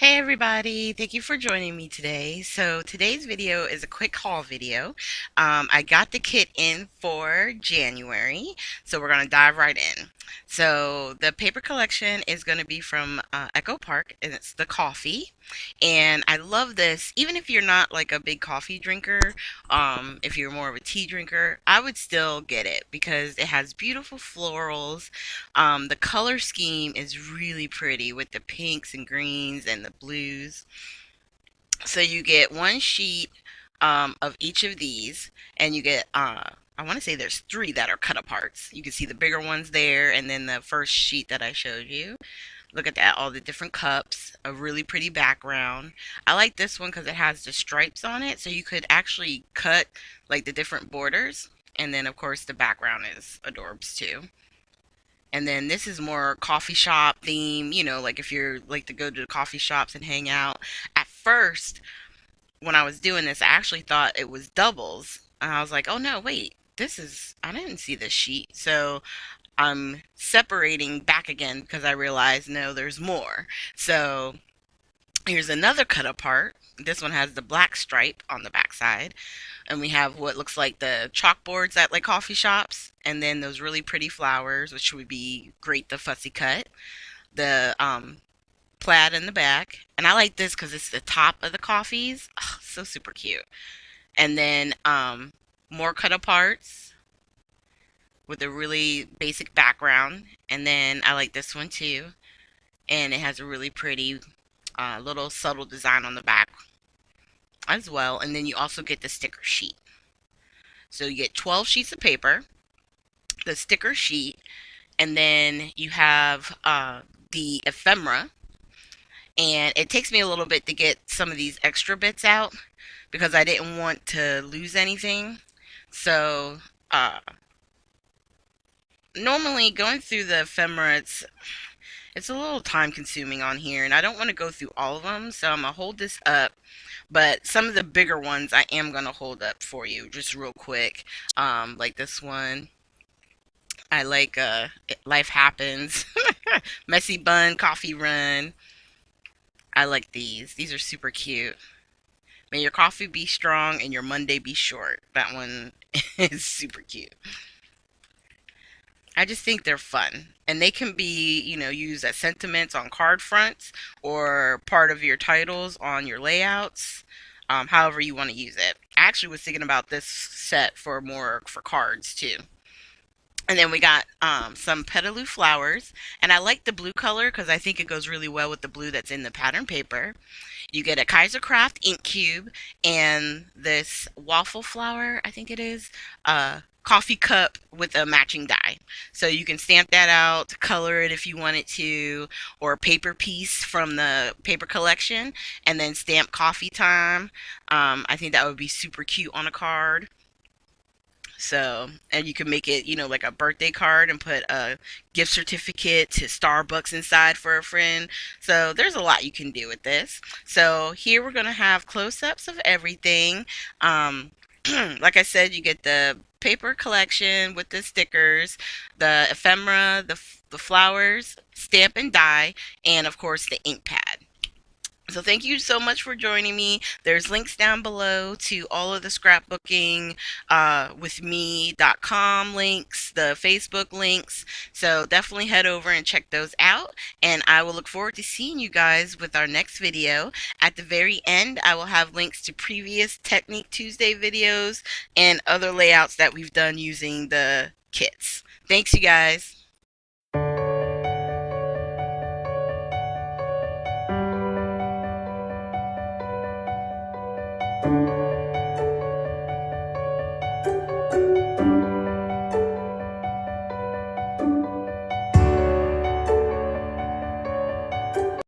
Hey everybody, thank you for joining me today. So today's video is a quick haul video. I got the kit in for January, so we're gonna dive right in. So the paper collection is gonna be from Echo Park, and it's the coffee. And I love this, even if you're not like a big coffee drinker, if you're more of a tea drinker, I would still get it because it has beautiful florals. The color scheme is really pretty with the pinks and greens and the blues. So you get one sheet of each of these, and you get I want to say there's three that are cut aparts. You can see the bigger ones there, and then the first sheet that I showed you. Look at that, all the different cups, a really pretty background. I like this one because it has the stripes on it, so you could actually cut like the different borders. And then of course the background is adorbs too. And then this is more coffee shop theme, like if you're like to go to the coffee shops and hang out. At first, when I was doing this, I actually thought it was doubles. And I was like, oh no, wait, I didn't see this sheet. So I'm separating back again because I realized no, there's more. So here's another cut apart. This one has the black stripe on the back side. And we have what looks like the chalkboards at like coffee shops. And then those really pretty flowers, which would be great, the fussy cut. The plaid in the back. And I like this because it's the top of the coffees. Oh, so super cute. And then more cut aparts with a really basic background. And then I like this one too. And it has a really pretty little subtle design on the back as well. And then you also get the sticker sheet. So you get 12 sheets of paper, the sticker sheet, and then you have the ephemera. And it takes me a little bit to get some of these extra bits out because I didn't want to lose anything. So normally going through the ephemera, it's a little time consuming on here, and I don't want to go through all of them, so I'm gonna hold this up. But some of the bigger ones I am gonna hold up for you just real quick. Like this one. I like Life Happens, Messy Bun, Coffee Run. I like these. These are super cute. May your coffee be strong and your Monday be short. That one is super cute. I just think they're fun. And they can be, used as sentiments on card fronts or part of your titles on your layouts, however you want to use it. I actually was thinking about this set for more for cards too. And then we got some petaloo flowers. And I like the blue color because I think it goes really well with the blue that's in the pattern paper. You get a Kaiser Craft ink cube and this waffle flower, I think it is, coffee cup with a matching die. So you can stamp that out, color it if you wanted to, or a paper piece from the paper collection, and then stamp coffee time. I think that would be super cute on a card. So, and you can make it, like a birthday card and put a gift certificate to Starbucks inside for a friend. So, there's a lot you can do with this. So, here we're going to have close-ups of everything. Like I said, you get the paper collection with the stickers, the ephemera, the flowers, stamp and die, and of course the ink pad. So thank you so much for joining me. There's links down below to all of the scrapbooking with me.com links, the Facebook links. So definitely head over and check those out. And I will look forward to seeing you guys with our next video. At the very end, I will have links to previous Technique Tuesday videos and other layouts that we've done using the kits. Thanks, you guys.